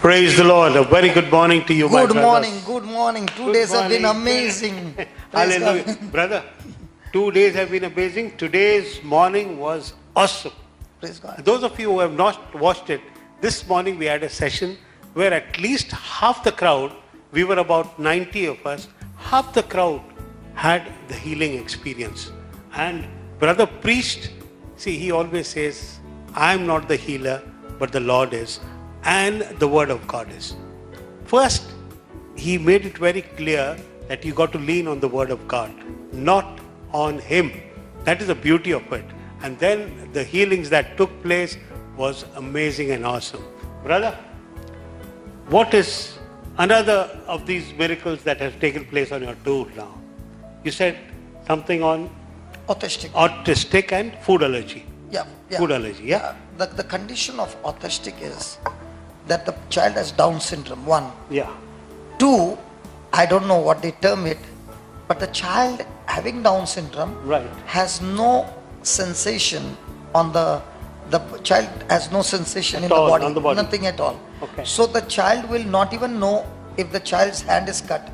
Praise the Lord. A very good morning to you, my Good brothers. morning, good morning. 2 days have been amazing. Praise Hallelujah. God. Brother, 2 days have been amazing. Today's morning was awesome. Praise God. Those of you who have not watched it, this morning we had a session where at least half the crowd, we were about 90 of us, half the crowd had the healing experience. And brother preached, see, he always says, I am not the healer, but the Lord is, and the word of God is. First, he made it very clear that you got to lean on the word of God, not on him. That is the beauty of it. And then the healings that took place was amazing and awesome. Brother, what is another of these miracles that has taken place on your tour now? You said something on autistic and food allergy. Yeah. Food allergy, yeah? The condition of autistic is that the child has Down syndrome, 1. Yeah. 2, I don't know what they term it, but the child having Down syndrome Right. has no sensation on the child has no sensation At in all, the body, on the body. nothing at all. Okay. So the child will not even know if the child's hand is cut.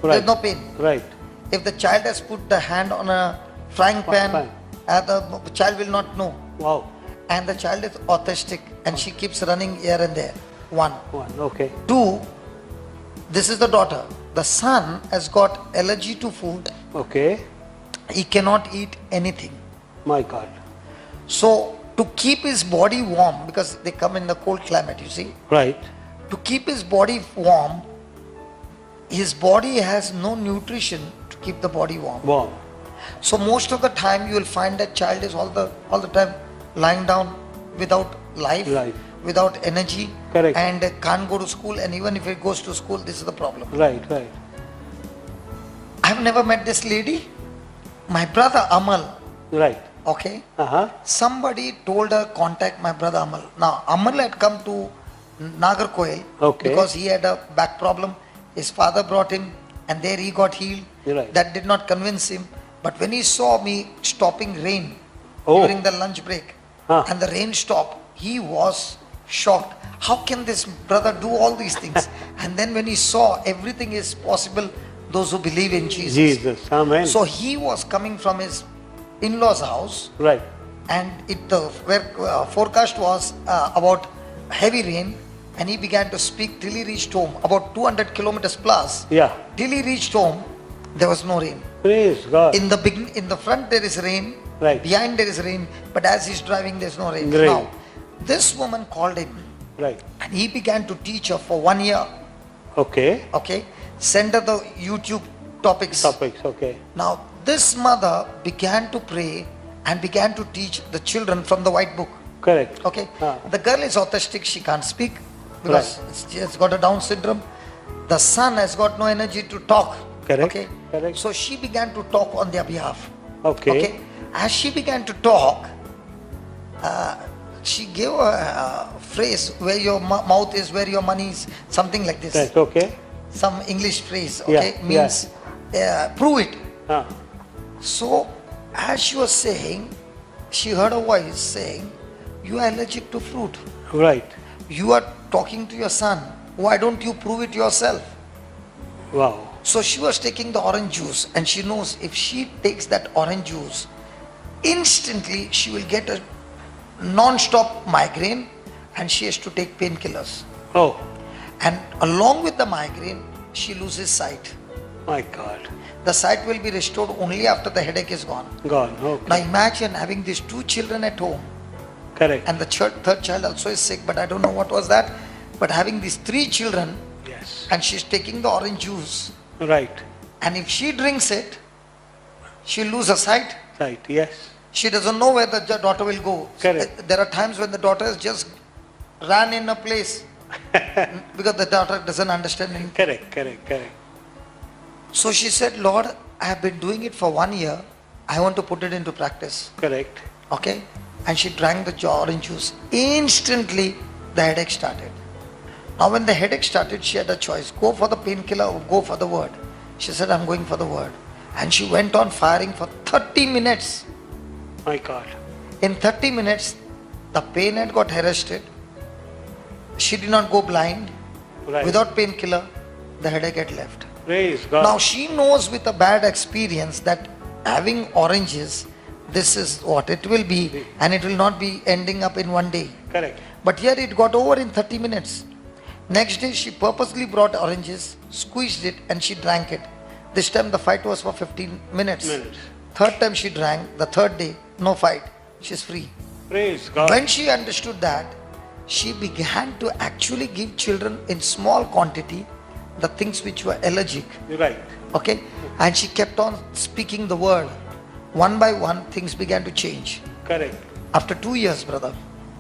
Right. There's no pain. Right. If the child has put the hand on a frying pan, the child will not know. Wow. And the child is autistic and she keeps running here and there. 1. Okay. 2, this is the daughter. The son has got allergy to food. Okay. He cannot eat anything. My God. So to keep his body warm, because they come in the cold climate, you see, Right. to keep his body warm, his body has no nutrition to keep the body warm. Wow. So most of the time you will find that child is all the time lying down without life, Right. without energy, Correct. and can't go to school, and even if he goes to school, this is the problem. Right. I have never met this lady. My brother Amal, Right. okay, Uh-huh. somebody told her contact my brother Amal. Now Amal had come to Nagarkoil Okay. because he had a back problem. His father brought him and there he got healed. Right. That did not convince him. But when he saw me stopping rain Oh. during the lunch break and the rain stopped, he was shocked. How can this brother do all these things? And then when he saw everything is possible, those who believe in Jesus. Jesus. Amen. So he was coming from his in-laws' house, Right. and the forecast was about heavy rain, and he began to speak till he reached home, about 200 kilometers plus. Yeah. Till he reached home, there was no rain. Praise God. In the front there is rain, Right. behind there is rain, but as he's driving there's no rain. Rain. Now, this woman called him, Right. and he began to teach her for 1 year. Okay. Okay, send her the YouTube topics. Okay. Now, this mother began to pray and began to teach the children from the white book. Correct. Okay, Ah. the girl is autistic, she can't speak because she has got a Down syndrome. The son has got no energy to talk. Correct. Okay, Correct. so she began to talk on their behalf. Okay. As she began to talk, she gave a phrase, where your mouth is, where your money is, something like this. Right. Okay. Some English phrase, Yeah, okay, means prove it. Ah. So, as she was saying, she heard a voice saying, you are allergic to fruit. Right. You are talking to your son. Why don't you prove it yourself? Wow. So she was taking the orange juice, and she knows if she takes that orange juice, instantly she will get a non-stop migraine, and she has to take painkillers. Oh, And along with the migraine, she loses sight. my God. The sight will be restored only after the headache is gone. Gone. Okay. Now imagine having these 2 children at home, Correct. and the third child also is sick, but I don't know what was that. But having these 3 children, Yes. and she's taking the orange juice, Right. and if she drinks it, she'll lose her sight. Right. Yes. She doesn't know where the daughter will go. Correct. There are times when the daughter has just ran in a place because the daughter doesn't understand anything. Correct. So she said, Lord, I have been doing it for 1 year. I want to put it into practice. Correct. Okay? And she drank the orange juice. Instantly, the headache started. Now, when the headache started, she had a choice. Go for the painkiller or go for the word. She said, I'm going for the word. And she went on firing for 30 minutes. My God. In 30 minutes, the pain had got arrested. She did not go blind. Right. Without painkiller, the headache had left. Praise God. Now she knows with a bad experience that having oranges, this is what it will be, and it will not be ending up in one day. Correct. But here it got over in 30 minutes. Next day she purposely brought oranges, squeezed it, and she drank it. This time the fight was for 15 minutes. Third time she drank, the third day, no fight. She's free. Praise God. When she understood that, she began to actually give children in small quantity the things which were allergic. You're right. Okay? And she kept on speaking the word. One by one, things began to change. Correct. After 2 years, brother.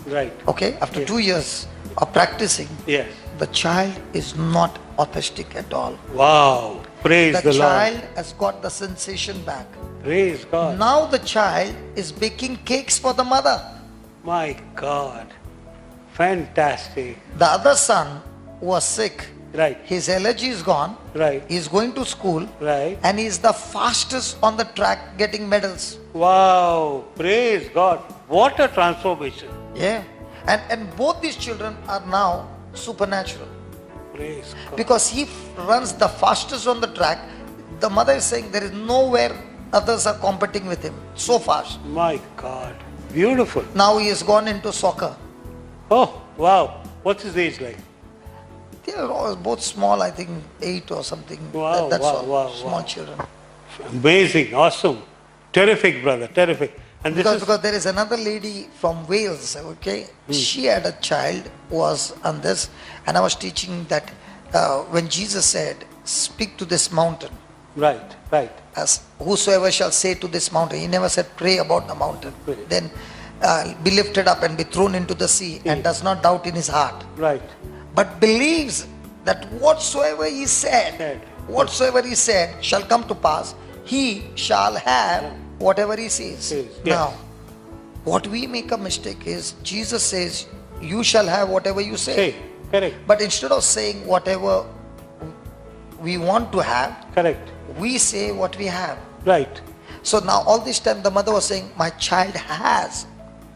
Right. Okay? After Yes. 2 years of practicing, Yes. the child is not autistic at all. Wow. Praise The the Lord. child has got the sensation back. Praise God. Now the child is baking cakes for the mother. My God. Fantastic. The other son was sick. Right. His allergy is gone. Right. He's going to school. Right. And he's the fastest on the track getting medals. Wow. Praise God. What a transformation. Yeah. And both these children are now supernatural. Praise God. Because he runs the fastest on the track. The mother is saying there is nowhere others are competing with him. So fast. My God. Beautiful. Now he has gone into soccer. Oh, wow. What's his age like? They are all both small, I think 8 or something. Wow, That's wow, all. wow, Small wow. children. Amazing. Awesome. Terrific, brother. Terrific. And this Because there is another lady from Wales, okay? She had a child who was on this, and I was teaching that when Jesus said, speak to this mountain, Right. Right. as whosoever shall say to this mountain, he never said pray about the mountain. Right. Then be lifted up and be thrown into the sea, and does not doubt in his heart, Right. but believes that whatsoever he said shall come to pass. He shall have whatever he says. Yes. Now, what we make a mistake is Jesus says, you shall have whatever you say. Say. Correct. But instead of saying whatever we want to have, Correct. we say what we have. Right. So now all this time the mother was saying, my child has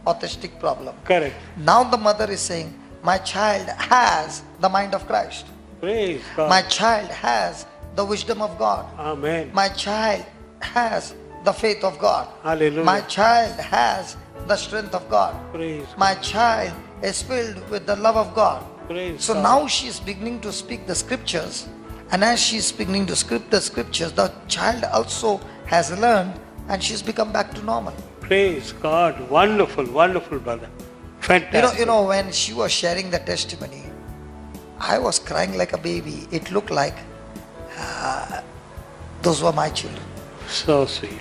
autistic problem. Correct. Now the mother is saying, my child has the mind of Christ. Praise God. My child has the wisdom of God. Amen. My child has the faith of God. Hallelujah. My child has the strength of God. Praise My child is filled with the love of God. Praise So God. now she is beginning to speak the scriptures, and as she is beginning to speak the scriptures, the child also has learned, and she's become back to normal. Praise God. Wonderful. Wonderful, brother. Fantastic. You know, when she was sharing the testimony, I was crying like a baby. It looked like those were my children. So sweet.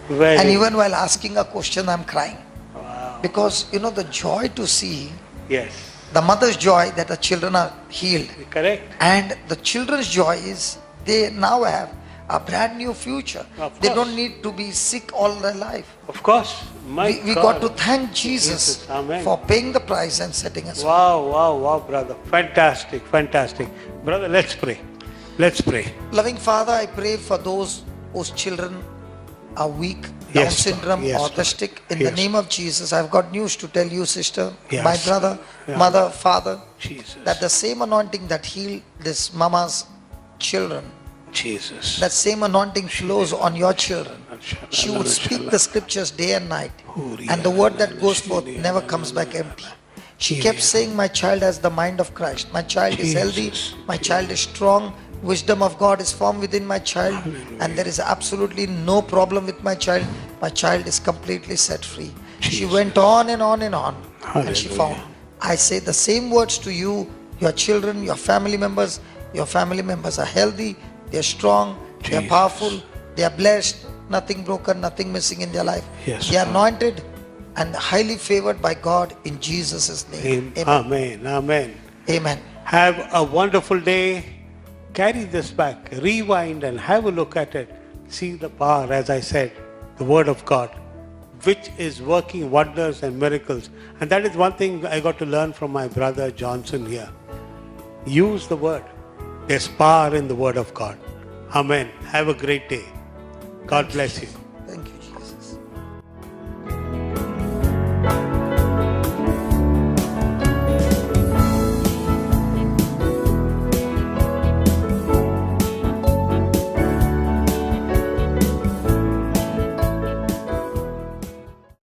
Very. And even while asking a question, I'm crying. Wow. Because, the joy to see, Yes. the mother's joy that the children are healed. Correct. And the children's joy is they now have a brand new future. Of They course. don't need to be sick all their life. Of course. My We God. got to thank Jesus Jesus. Amen. for paying the price and setting us free. Wow, wow, wow, brother. Fantastic, fantastic. Brother, let's pray. Let's pray. Loving Father, I pray for those whose children are weak, Down Yes, syndrome, Lord. Yes, autistic. Lord. In the Yes. name of Jesus, I've got news to tell you, sister, Yes. my brother, Yeah. mother, father, Jesus. that the same anointing that healed this mama's children, Jesus. that same anointing flows on your children. She would speak the scriptures day and night, and the word that goes forth never comes back empty. She kept saying, my child has the mind of Christ. My child is healthy. Jesus. My child is strong. Wisdom of God is formed within my child, and there is absolutely no problem with my child. My child is completely set free. She Jesus. went on and on and on, and she Hallelujah. found. I say the same words to you, your children, your family members. Your family members are healthy, they are strong, they are Jesus. powerful, they are blessed, nothing broken, nothing missing in their life. Yes, They are Lord. anointed and highly favored by God in Jesus' name. Amen. Amen. Amen. Amen. Have a wonderful day. Carry this back, rewind and have a look at it. See the power, as I said, the Word of God, which is working wonders and miracles. And that is one thing I got to learn from my brother Johnson here. Use the Word. There's power in the Word of God. Amen. Have a great day. God bless you.